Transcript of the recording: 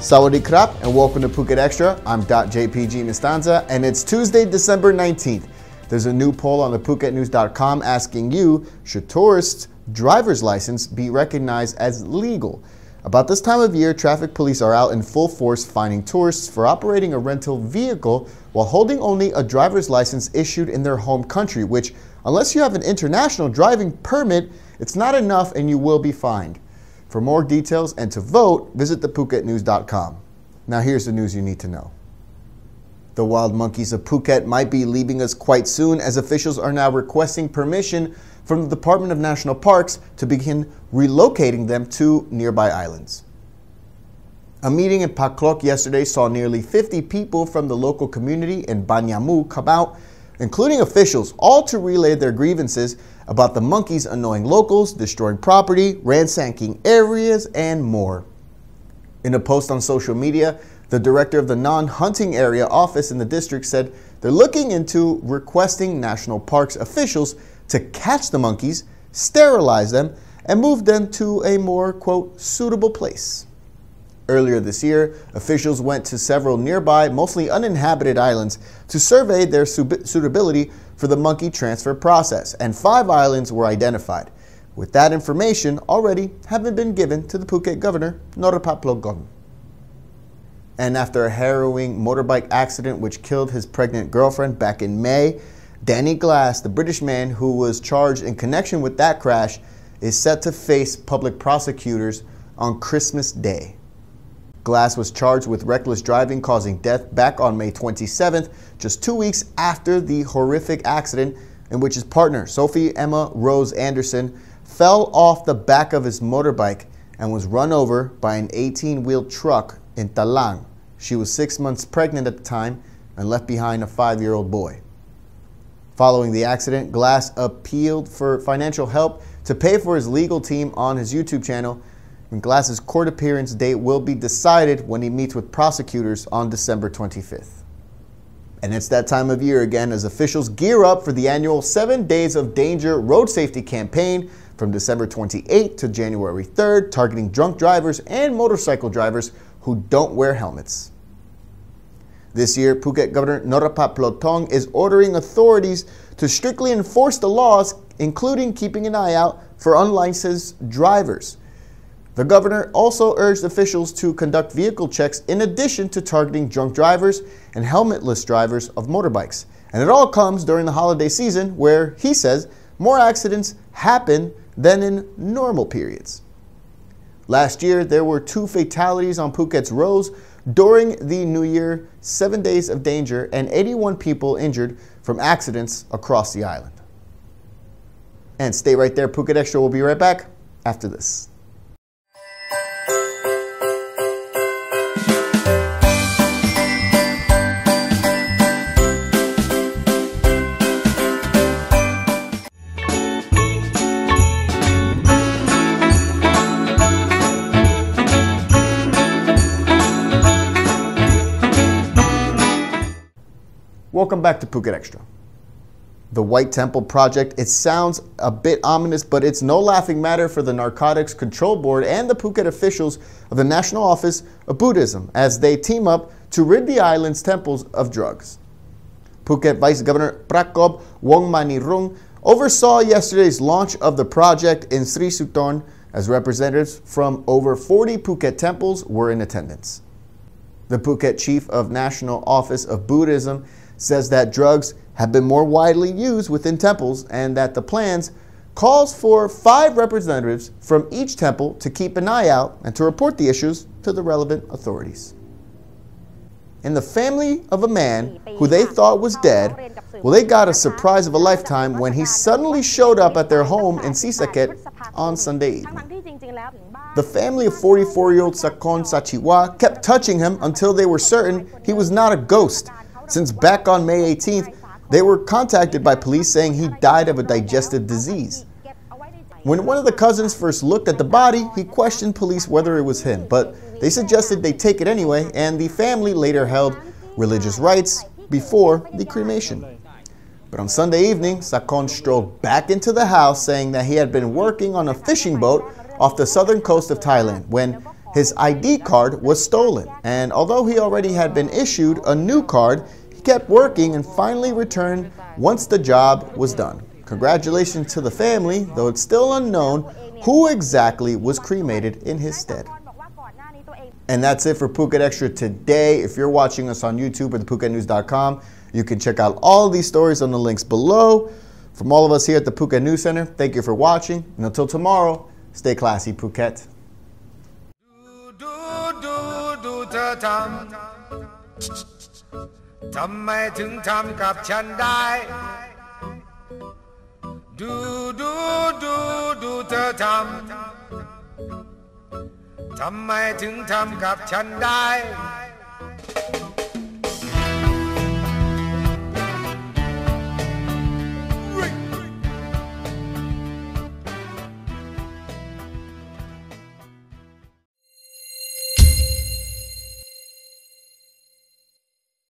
Sawadee krap and welcome to Phuket Extra. I'm .jpg Mestanza and it's Tuesday, December 19th. There's a new poll on the PhuketNews.com asking you, should tourists' driver's license be recognized as legal? About this time of year, traffic police are out in full force finding tourists for operating a rental vehicle while holding only a driver's license issued in their home country, which, unless you have an international driving permit, it's not enough and you will be fined. For more details and to vote, visit the PhuketNews.com. Now here's the news you need to know. The wild monkeys of Phuket might be leaving us quite soon, as officials are now requesting permission from the Department of National Parks to begin relocating them to nearby islands. A meeting in Phak Lok yesterday saw nearly 50 people from the local community in Banyamu come out, including officials, all to relay their grievances about the monkeys annoying locals, destroying property, ransacking areas, and more. In a post on social media, the director of the non-hunting area office in the district said they're looking into requesting national parks officials to catch the monkeys, sterilize them, and move them to a more, quote, suitable place. Earlier this year, officials went to several nearby, mostly uninhabited islands to survey their suitability for the monkey transfer process, and 5 islands were identified. With that information already having been given to the Phuket governor, Norapaplogon. And after a harrowing motorbike accident which killed his pregnant girlfriend back in May, Danny Glass, the British man who was charged in connection with that crash, is set to face public prosecutors on Christmas Day. Glass was charged with reckless driving causing death back on May 27th, just 2 weeks after the horrific accident in which his partner, Sophie Emma Rose Anderson, fell off the back of his motorbike and was run over by an 18-wheel truck in Talang. She was 6 months pregnant at the time and left behind a 5-year-old boy. Following the accident, Glass appealed for financial help to pay for his legal team on his YouTube channel, and Glass's court appearance date will be decided when he meets with prosecutors on December 25th. And it's that time of year again as officials gear up for the annual 7 Days of Danger road safety campaign from December 28th to January 3rd, targeting drunk drivers and motorcycle drivers who don't wear helmets. This year, Phuket Governor Norapaplogon is ordering authorities to strictly enforce the laws, including keeping an eye out for unlicensed drivers. The governor also urged officials to conduct vehicle checks in addition to targeting drunk drivers and helmetless drivers of motorbikes. And it all comes during the holiday season where, he says, more accidents happen than in normal periods. Last year, there were 2 fatalities on Phuket's roads during the New Year 7 Days of Danger and 81 people injured from accidents across the island. And stay right there, Phuket Extra will be right back after this. Welcome back to Phuket Extra. The White Temple Project, it sounds a bit ominous, but it's no laughing matter for the Narcotics Control Board and the Phuket officials of the National Office of Buddhism as they team up to rid the island's temples of drugs. Phuket Vice Governor Prakob Wongmanirung oversaw yesterday's launch of the project in Sri Suton as representatives from over 40 Phuket temples were in attendance. The Phuket Chief of National Office of Buddhism says that drugs have been more widely used within temples and that the plans calls for 5 representatives from each temple to keep an eye out and to report the issues to the relevant authorities. And the family of a man who they thought was dead, well, they got a surprise of a lifetime when he suddenly showed up at their home in Sisaket on Sunday evening. The family of 44-year-old Sakon Sachiwa kept touching him until they were certain he was not a ghost, since back on May 18th, they were contacted by police saying he died of a digestive disease. When one of the cousins first looked at the body, he questioned police whether it was him, but they suggested they take it anyway, and the family later held religious rites before the cremation. But on Sunday evening, Sakon strolled back into the house saying that he had been working on a fishing boat off the southern coast of Thailand when His ID card was stolen, and although he already had been issued a new card, he kept working and finally returned once the job was done. Congratulations to the family, though it's still unknown who exactly was cremated in his stead. And that's it for Phuket Extra today. If you're watching us on YouTube or thephuket.news.com, you can check out all these stories on the links below. From all of us here at the Phuket News Center, thank you for watching. And until tomorrow, stay classy, Phuket.